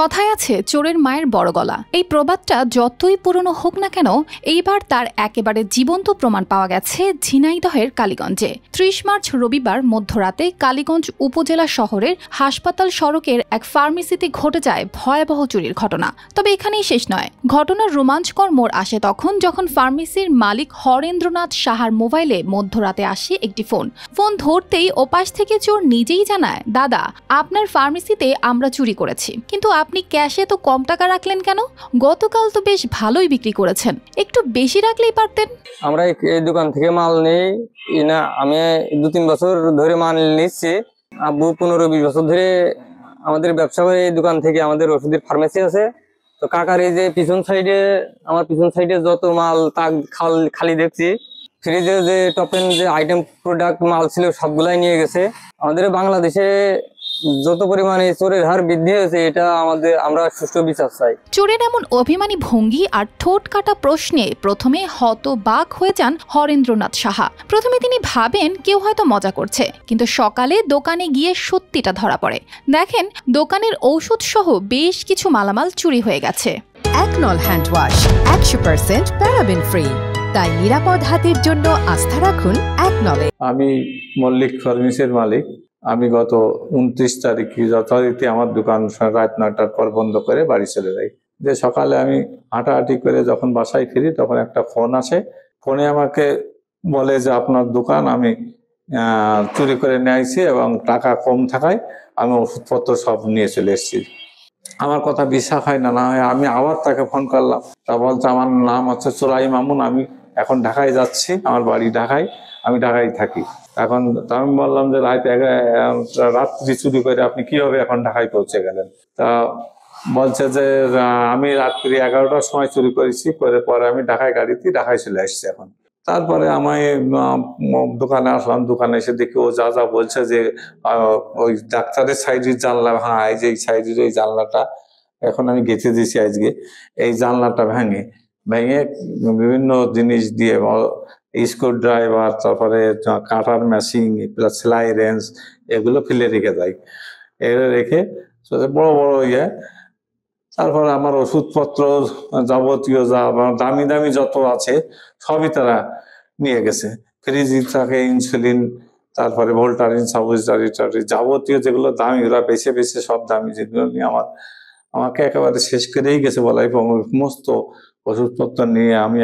কথায় আছে চোরের মায়ের বড় গলা। এই প্রবাদটা যতই পুরনো হোক না কেন, এইবার তার একেবারে জীবন্ত প্রমাণ পাওয়া গেছে ঝিনাইদহের কালীগঞ্জে। ৩০ মার্চ রবিবার মধ্যরাতে কালীগঞ্জ উপজেলা শহরের হাসপাতাল সড়কের এক ফার্মেসিতে ঘটে যায় ভয়াবহ চুরির ঘটনা। তবে এখানেই শেষ নয়। ঘটনার রোমাঞ্চকর মোড় আসে তখন যখন ফার্মেসির মালিক হরেন্দ্রনাথ সাহার মোবাইলে মধ্যরাতে আসে একটি ফোন ধরতেই ওপাশ থেকে চোর নিজেই জানায়, দাদা, আপনার ফার্মেসিতে আমরা চুরি করেছি, কিন্তু আপনি ক্যাশে তো কম টাকা রাখলেন কেন? গতকাল তো বেশ ভালোই বিক্রি করেছেন, একটু বেশি রাখলেই পারতেন। আমরা এই দোকান থেকে মাল নেই না, আমি 2-3 বছর ধরে মাল নিচ্ছি। আব্বু 15-20 বছর ধরে আমাদের ব্যবসা করে। এই দোকান থেকে আমাদের ওষুধের ফার্মেসি আছে। তো কাকার এই যে আমার পিছন সাইডে যত মাল তাক খালি দেখছি, ফ্রিজে যে টপেন যে আইটেম প্রোডাক্ট মাল ছিল সবগুলাই নিয়ে গেছে। আমাদের বাংলাদেশে যত পরিমাণে চোরের হার বৃদ্ধি হয়েছে, এটা আমরা সুষ্ঠু বিচার চাই। চোরের এমন অভিমানী ভঙ্গি আর ঠোঁট কাটা প্রশ্নে প্রথমে হতবাক হয়ে যান হরেন্দ্রনাথ সাহা। প্রথমে তিনি ভাবেন কেউ হয়তো মজা করছে, কিন্তু সকালে দোকানে গিয়ে সত্যিটা ধরা পড়ে। দেখেন দোকানের ঔষধ সহ বেশ কিছু মালামাল চুরি হয়ে গেছে। একনল হ্যান্ড ওয়াশ 100% প্যারাবেন ফ্রি, তাই নিরাপদ হাতের জন্য আস্থা রাখুন একনলে। আমি মল্লিক ফার্মেসির মালিক। আমি গত 29 তারিখে যথারীতি আমার দোকান রাত 9টার পর বন্ধ করে বাড়ি চলে যাই। যে সকালে আমি হাঁটাহাঁটি করে যখন বাসায় ফিরি তখন একটা ফোন আসে। ফোনে আমাকে বলে যে আপনার দোকান আমি চুরি করে নিয়ে আসছি এবং টাকা কম থাকায় আমি ওষুধপত্র সব নিয়ে চলে এসেছি। আমার কথা বিশ্বাস হয় না, আমি আবার তাকে ফোন করলাম। তা বলছে আমার নাম হচ্ছে চোরাই মামুন, আমি এখন ঢাকায় যাচ্ছি, আমার বাড়ি ঢাকায়, আমি ঢাকায় থাকি। এখন আমি বললাম যে রাত্রি চুরি করে আপনি কিভাবে এখন ঢাকায় পৌঁছে গেলেন? তা বলছে যে আমি রাত্রি 11টার সময় চুরি করেছি, পরে আমি ঢাকায় ঢাকায় চলে আসছি। এখন তারপরে আমি দোকানে আসলাম। দোকানে এসে দেখি ও যা যা বলছে যে ওই ডাক্তারের সাইডের জানলা, হ্যাঁ এই যে এই সাইডের এই জানলাটা এখন আমি গেঁথে দিয়েছি আজকে, এই জানলাটা ভেঙে বিভিন্ন জিনিস দিয়ে স্ক্রু ড্রাইভার, তারপরে কাটার মেশিন প্লাস সেলাই রেঞ্জ এগুলো ফেলে রেখে যায়। এগুলো রেখে বড় বড় তারপরে আমার ওষুধপত্র যাবতীয় যা দামি দামি যত আছে সবই তারা নিয়ে গেছে। ফ্রিজ থাকে, ইনসুলিন, তারপরে ভোল্টারিন, সাবুজটারি যাবতীয় যেগুলো দামি, ওরা বেছে বেছে সব দামি যেগুলো নিয়ে আমাকে একেবারে শেষ করেই গেছে বলাই। সমস্ত ওষুধপত্র নিয়ে আমি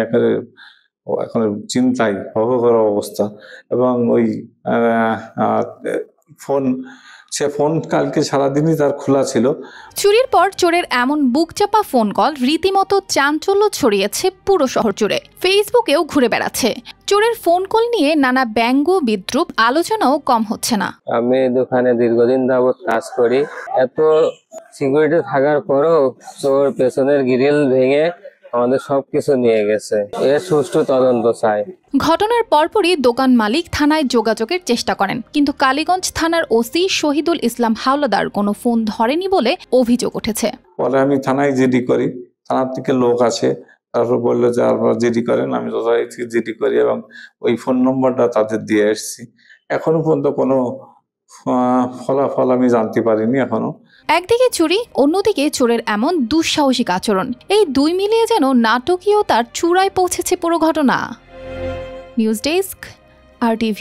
এখন চিন্তায় ভয়ঙ্কর অবস্থা। এবং ওই সে ফোন কালকে সারাদিনই তার খোলা ছিল। চুরির পর চোরের এমন বুকচাপা ফোন কল রীতিমতো চাঞ্চল্য ছড়িয়েছে পুরো শহর জুড়ে। ফেসবুকেও ঘুরে বেড়াচ্ছে। চোরের ফোন কল নিয়ে নানা ব্যঙ্গ বিদ্রুপ, আলোচনাও কম হচ্ছে না। আমি দোকানে দীর্ঘদিন যাবৎ কাজ করি, এত সিকিউরিটি থাকার পরও চোর পেছনের গ্রিল ভেঙে আমাদের সবকিছু নিয়ে গেছে। এর সুষ্ঠু তদন্ত চাই। ঘটনার পরপরই দোকান মালিক থানায় যোগাযোগের চেষ্টা করেন, কিন্তু কালীগঞ্জ থানার ওসি শহীদুল ইসলাম হাওলাদার কোনো ফোন ধরেনি বলে অভিযোগ উঠেছে। পরে আমি থানায় জিডি করি, থানার থেকে লোক আছে, তারপর বললো যে আপনারা জিডি করেন। আমি যথারীতি জিডি করি এবং ওই ফোন নম্বরটা তাদের দিয়ে এসেছি। এখনো পর্যন্ত কোনো ফলাফল আমি জানতে পারিনি এখনো। একদিকে চুরি, অন্যদিকে চোরের এমন দুঃসাহসিক আচরণ, এই দুই মিলিয়ে যেন নাটকীয়তার চূড়ায় পৌঁছেছে পুরো ঘটনা। News desk, RTV।